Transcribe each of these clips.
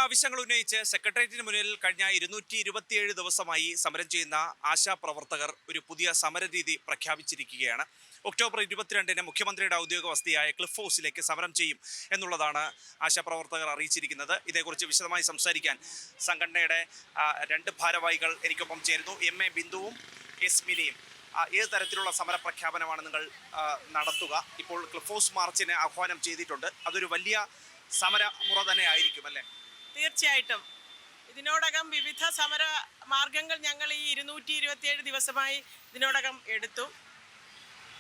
ആവശ്യങ്ങൾ ഉന്നയിച്ച് സെക്രട്ടേറിയറ്റിന് മുന്നിൽ കഴിഞ്ഞ 227 ദിവസമായി സമരം ചെയ്യുന്ന ആശാപ്രവർത്തകർ ഒരു പുതിയ സമരരീതി പ്രഖ്യാപിച്ചിരിക്കുകയാണ്. ഒക്ടോബർ 22-ന് മുഖ്യമന്ത്രിയുടെ ഔദ്യോഗിക വസതിയായ ക്ലിഫ് ഹൗസിലേക്ക് സമരം ചെയ്യും എന്നുള്ളതാണ് ആശാപ്രവർത്തകർ അറിയിച്ചിരിക്കുന്നത്. ഇതേക്കുറിച്ച് വിശദമായി സംസാരിക്കാൻ സംഘടനയുടെ രണ്ട് ഭാരവാഹികൾ എനിക്കൊപ്പം ചേരുന്നു. എം.എ. ബിന്ദുവും എസ് മിനിയും. ഏത് തരത്തിലുള്ള സമര പ്രഖ്യാപനമാണ് നിങ്ങൾ നടത്തുക? ഇപ്പോൾ ക്ലിഫ് ഹൗസ് മാർച്ചിന് ആഹ്വാനം ചെയ്തിട്ടുണ്ട്. അതൊരു വലിയ സമരമുറ തന്നെ ആയിരിക്കും അല്ലേ? തീർച്ചയായിട്ടും ഇതിനോടകം വിവിധ സമര മാർഗങ്ങൾ ഞങ്ങൾ ഈ 227 ദിവസമായി ഇതിനോടകം എടുത്തു.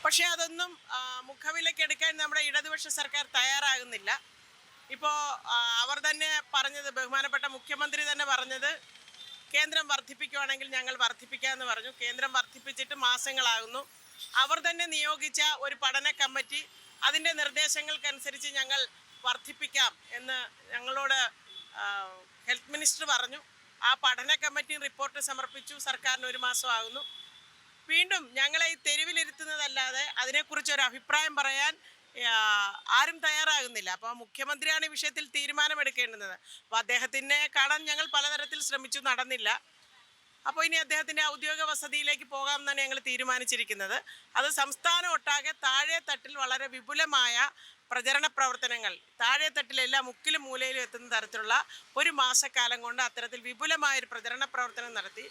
പക്ഷേ അതൊന്നും മുഖവിലക്കെടുക്കാൻ നമ്മുടെ ഇടതുപക്ഷ സർക്കാർ തയ്യാറാകുന്നില്ല. ഇപ്പോൾ അവർ തന്നെ പറഞ്ഞത്, ബഹുമാനപ്പെട്ട മുഖ്യമന്ത്രി തന്നെ പറഞ്ഞത്, കേന്ദ്രം വർദ്ധിപ്പിക്കുകയാണെങ്കിൽ ഞങ്ങൾ വർദ്ധിപ്പിക്കാമെന്ന് പറഞ്ഞു. കേന്ദ്രം വർദ്ധിപ്പിച്ചിട്ട് മാസങ്ങളാകുന്നു. അവർ തന്നെ നിയോഗിച്ച ഒരു പഠന കമ്മിറ്റി അതിൻ്റെ നിർദ്ദേശങ്ങൾക്കനുസരിച്ച് ഞങ്ങൾ വർദ്ധിപ്പിക്കാം എന്ന് ഞങ്ങളോട് ഹെൽത്ത് മിനിസ്റ്റർ പറഞ്ഞു. ആ പഠന കമ്മിറ്റി റിപ്പോർട്ട് സമർപ്പിച്ചു. സർക്കാരിന് 1 മാസം ആകുന്നു. വീണ്ടും ഞങ്ങളെ ഈ തെരുവിലിരുത്തുന്നതല്ലാതെ അതിനെക്കുറിച്ച് ഒരു അഭിപ്രായം പറയാൻ ആരും തയ്യാറാകുന്നില്ല. അപ്പോൾ മുഖ്യമന്ത്രിയാണ് ഈ വിഷയത്തിൽ തീരുമാനമെടുക്കേണ്ടുന്നത്. അപ്പോൾ അദ്ദേഹത്തിനെ കാണാൻ ഞങ്ങൾ പലതരത്തിൽ ശ്രമിച്ചു, നടന്നില്ല. അപ്പോൾ ഇനി അദ്ദേഹത്തിൻ്റെ ഔദ്യോഗിക വസതിയിലേക്ക് പോകാമെന്നാണ് ഞങ്ങൾ തീരുമാനിച്ചിരിക്കുന്നത്. അത് സംസ്ഥാനം ഒട്ടാകെ താഴെ തട്ടിൽ വളരെ വിപുലമായ പ്രചരണ പ്രവർത്തനങ്ങൾ, താഴെ തട്ടിലെല്ലാം മുക്കിലും മൂലയിലും എത്തുന്ന തരത്തിലുള്ള 1 മാസക്കാലം കൊണ്ട് അത്തരത്തിൽ വിപുലമായൊരു പ്രചരണ പ്രവർത്തനം നടത്തി.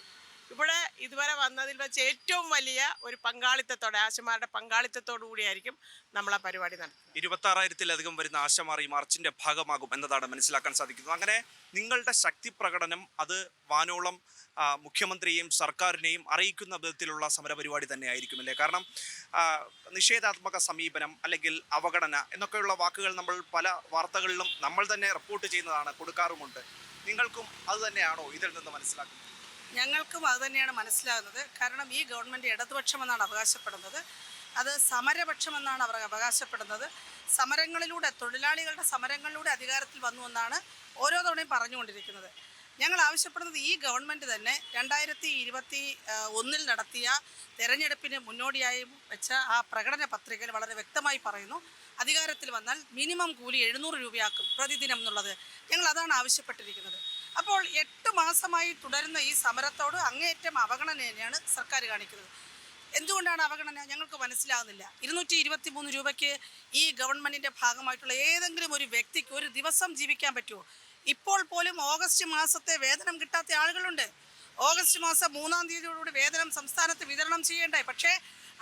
ഇവിടെ ഇതുവരെ വന്നതിൽ വെച്ച് ഏറ്റവും വലിയ ഒരു പങ്കാളിത്തത്തോടെ, ആശമാരുടെ പങ്കാളിത്തത്തോടു കൂടിയായിരിക്കും നമ്മൾ ആ പരിപാടി നടത്തുന്നത്. 26,000-ലധികം വരുന്ന ആശമാർ ഈ മാർച്ചിന്റെ ഭാഗമാകും എന്നതാണ് മനസ്സിലാക്കാൻ സാധിക്കുന്നത്. അങ്ങനെ നിങ്ങളുടെ ശക്തി പ്രകടനം അത് വാനോളം മുഖ്യമന്ത്രിയെയും സർക്കാരിനെയും അറിയിക്കുന്ന വിധത്തിലുള്ള സമരപരിപാടി തന്നെ ആയിരിക്കും അല്ലേ? കാരണം നിഷേധാത്മക സമീപനം അല്ലെങ്കിൽ അവഗണന എന്നൊക്കെയുള്ള വാക്കുകൾ നമ്മൾ പല വാർത്തകളിലും നമ്മൾ തന്നെ റിപ്പോർട്ട് ചെയ്യുന്നതാണ്, കൊടുക്കാറുമുണ്ട്. നിങ്ങൾക്കും അത് തന്നെയാണോ ഇതിൽ നിന്ന് മനസ്സിലാക്കുന്നത്? ഞങ്ങൾക്കും അതുതന്നെയാണ് മനസ്സിലാകുന്നത്. കാരണം ഈ ഗവൺമെൻറ് ഇടതുപക്ഷമെന്നാണ് അവകാശപ്പെടുന്നത്, അത് സമരപക്ഷമെന്നാണ് അവർ അവകാശപ്പെടുന്നത്. സമരങ്ങളിലൂടെ, തൊഴിലാളികളുടെ സമരങ്ങളിലൂടെ അധികാരത്തിൽ വന്നുവെന്നാണ് ഓരോ തവണയും പറഞ്ഞുകൊണ്ടിരിക്കുന്നത്. ഞങ്ങൾ ആവശ്യപ്പെടുന്നത് ഈ ഗവൺമെൻറ് തന്നെ 2021 നടത്തിയ തെരഞ്ഞെടുപ്പിന് മുന്നോടിയായി വെച്ച ആ പ്രകടന പത്രികയിൽ വളരെ വ്യക്തമായി പറയുന്നു, അധികാരത്തിൽ വന്നാൽ മിനിമം കൂലി 700 രൂപയാക്കും പ്രതിദിനം എന്നുള്ളത്. ഞങ്ങൾ അതാണ് ആവശ്യപ്പെട്ടിരിക്കുന്നത്. അപ്പോൾ 8 മാസമായി തുടരുന്ന ഈ സമരത്തോട് അങ്ങേയറ്റം അവഗണന തന്നെയാണ് സർക്കാർ കാണിക്കുന്നത്. എന്തുകൊണ്ടാണ് അവഗണന ഞങ്ങൾക്ക് മനസ്സിലാകുന്നില്ല. 223 രൂപയ്ക്ക് ഈ ഗവൺമെൻറ്റിൻ്റെ ഭാഗമായിട്ടുള്ള ഏതെങ്കിലും ഒരു വ്യക്തിക്ക് ഒരു ദിവസം ജീവിക്കാൻ പറ്റുമോ? ഇപ്പോൾ പോലും ഓഗസ്റ്റ് മാസത്തെ വേതനം കിട്ടാത്ത ആളുകളുണ്ട്. ഓഗസ്റ്റ് മാസം 3-ാം തീയതിയോടുകൂടി വേതനം സംസ്ഥാനത്ത് വിതരണം ചെയ്യേണ്ടായി. പക്ഷേ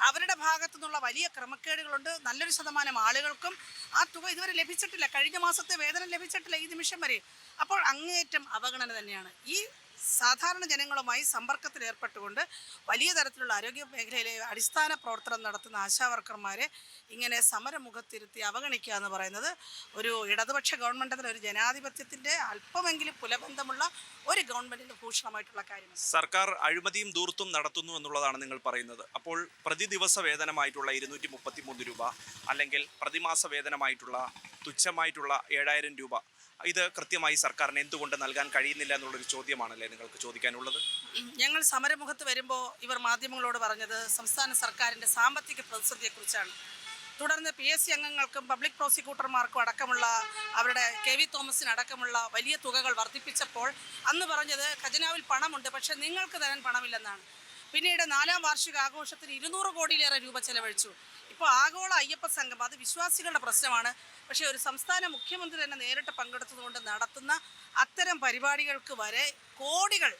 അവരുടെ ഭാഗത്തു നിന്നുള്ള വലിയ ക്രമക്കേടുകളുണ്ട്. നല്ലൊരു ശതമാനം ആളുകൾക്കും ആ തുക ഇതുവരെ ലഭിച്ചിട്ടില്ല. കഴിഞ്ഞ മാസത്തെ വേതനം ലഭിച്ചിട്ടില്ല ഈ നിമിഷം വരെ. അപ്പോൾ അങ്ങേയറ്റം അവഗണന തന്നെയാണ്. ഈ സാധാരണ ജനങ്ങളുമായി സമ്പർക്കത്തിൽ ഏർപ്പെട്ടുകൊണ്ട് വലിയ തരത്തിലുള്ള ആരോഗ്യ മേഖലയിലെ അടിസ്ഥാന പ്രവർത്തനം നടത്തുന്ന ആശാവർക്കർമാരെ ഇങ്ങനെ സമരമുഖത്തിരുത്തി അവഗണിക്കുക എന്ന് പറയുന്നത് ഒരു ഇടതുപക്ഷ ഗവൺമെൻറ്, ഒരു ജനാധിപത്യത്തിൻ്റെ അല്പമെങ്കിലും പുലബന്ധമുള്ള ഒരു ഗവൺമെൻറ്റിൻ്റെ ഭൂഷണമായിട്ടുള്ള കാര്യമാണ്. സർക്കാർ അഴിമതിയും ദൂർത്തും നടത്തുന്നു എന്നുള്ളതാണ് നിങ്ങൾ പറയുന്നത്. അപ്പോൾ പ്രതിദിവസ വേതനമായിട്ടുള്ള 233 രൂപ അല്ലെങ്കിൽ പ്രതിമാസ വേതനമായിട്ടുള്ള തുച്ഛമായിട്ടുള്ള 7,000 രൂപ, ഇത് കൃത്യമായി സർക്കാരിന് എന്തുകൊണ്ട് നൽകാൻ കഴിയുന്നില്ല എന്നുള്ളൊരു ചോദ്യമാണല്ലേ നിങ്ങൾക്ക് ചോദിക്കാനുള്ളത്? ഞങ്ങൾ സമരമുഖത്ത് വരുമ്പോൾ ഇവർ മാധ്യമങ്ങളോട് പറഞ്ഞത് സംസ്ഥാന സർക്കാരിൻ്റെ സാമ്പത്തിക പ്രതിസന്ധിയെക്കുറിച്ചാണ്. തുടർന്ന് PSC അംഗങ്ങൾക്കും പബ്ലിക് പ്രോസിക്യൂട്ടർമാർക്കും അടക്കമുള്ള അവരുടെ KV തോമസിന് അടക്കമുള്ള വലിയ തുകകൾ വർദ്ധിപ്പിച്ചപ്പോൾ അന്ന് പറഞ്ഞത് ഖജനാവിൽ പണമുണ്ട്, പക്ഷേ നിങ്ങൾക്ക് തരാൻ പണമില്ലെന്നാണ്. പിന്നീട് 4-ാം വാർഷിക ആഘോഷത്തിന് 200 കോടിയിലേറെ രൂപ ചെലവഴിച്ചു. ഇപ്പോൾ ആഗോള അയ്യപ്പ സംഘം, അത് വിശ്വാസികളുടെ പ്രശ്നമാണ്. പക്ഷേ ഒരു സംസ്ഥാന മുഖ്യമന്ത്രി തന്നെ നേരിട്ട് പങ്കെടുത്തതുകൊണ്ട് നടത്തുന്ന അത്തരം പരിപാടികൾക്ക് വരെ കോടികൾ,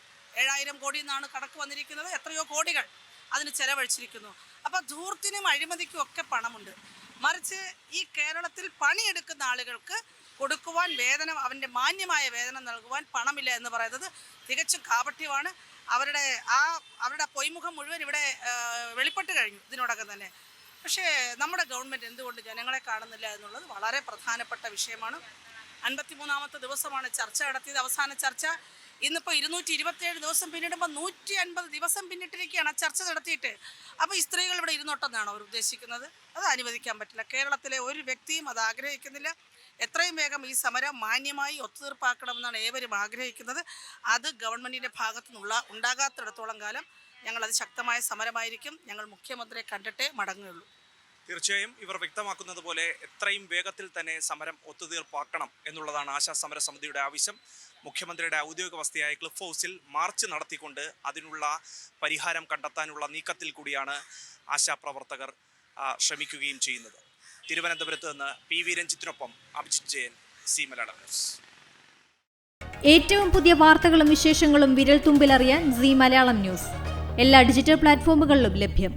7,000 കോടി എന്നാണ് കണക്ക് വന്നിരിക്കുന്നത്, എത്രയോ കോടികൾ അതിന് ചെലവഴിച്ചിരിക്കുന്നു. അപ്പോൾ ധൂർത്തിനും അഴിമതിക്കും ഒക്കെ പണമുണ്ട്. മറിച്ച് ഈ കേരളത്തിൽ പണിയെടുക്കുന്ന ആളുകൾക്ക് കൊടുക്കുവാൻ വേതനം, അവൻ്റെ മാന്യമായ വേതനം നൽകുവാൻ പണമില്ല എന്ന് പറയുന്നത് തികച്ചും കാപട്യമാണ്. അവരുടെ പൊയ്മുഖം മുഴുവൻ ഇവിടെ വെളിപ്പെട്ട് കഴിഞ്ഞു ഇതിനോടകം തന്നെ. പക്ഷേ നമ്മുടെ ഗവൺമെൻറ് എന്തുകൊണ്ട് ജനങ്ങളെ കാണുന്നില്ല എന്നുള്ളത് വളരെ പ്രധാനപ്പെട്ട വിഷയമാണ്. 53-ാമത്തെ ദിവസമാണ് ചർച്ച നടത്തിയത്, അവസാന ചർച്ച. ഇന്നിപ്പോൾ 227 ദിവസം പിന്നിടുമ്പോൾ 150 ദിവസം പിന്നിട്ടിരിക്കുകയാണ് ആ ചർച്ച നടത്തിയിട്ട്. അപ്പോൾ ഈ സ്ത്രീകൾ ഇവിടെ ഇരുന്നോട്ടെന്നാണ് അവർ ഉദ്ദേശിക്കുന്നത്. അത് അനുവദിക്കാൻ പറ്റില്ല. കേരളത്തിലെ ഒരു വ്യക്തിയും അത് ആഗ്രഹിക്കുന്നില്ല. എത്രയും വേഗം ഈ സമരം മാന്യമായി ഒത്തുതീർപ്പാക്കണമെന്നാണ് ഏവരും ആഗ്രഹിക്കുന്നത്. അത് ഗവൺമെൻറ്റിൻ്റെ ഭാഗത്തു നിന്നുള്ള ഉണ്ടാകാത്തിടത്തോളം കാലം ഞങ്ങളത് ശക്തമായ സമരമായിരിക്കും. ഞങ്ങൾ മുഖ്യമന്ത്രിയെ കണ്ടിട്ടേ മടങ്ങുകയുള്ളൂ. തീർച്ചയായും ഇവർ വ്യക്തമാക്കുന്നത് പോലെ എത്രയും വേഗത്തിൽ തന്നെ സമരം ഒത്തുതീർപ്പാക്കണം എന്നുള്ളതാണ് ആശാ സമര സമിതിയുടെ ആവശ്യം. മുഖ്യമന്ത്രിയുടെ ഔദ്യോഗിക വസതിയായ ക്ലിഫ് ഹൗസിൽ മാർച്ച് നടത്തിക്കൊണ്ട് അതിനുള്ള പരിഹാരം കണ്ടെത്താനുള്ള നീക്കത്തിൽ കൂടിയാണ് ആശാപ്രവർത്തകർ ശ്രമിക്കുകയും ചെയ്യുന്നത്. തിരുവനന്തപുരത്ത് നിന്ന് PV രഞ്ജിത്തിനൊപ്പം അഭിജിത്ത് ജയൻ, സി മലയാളം ന്യൂസ്. ഏറ്റവും പുതിയ വാർത്തകളും വിശേഷങ്ങളും വിരൽ തുമ്പിലറിയാൻ സി മലയാളം ന്യൂസ് എല്ലാ ഡിജിറ്റൽ പ്ലാറ്റ്ഫോമുകളിലും ലഭ്യം.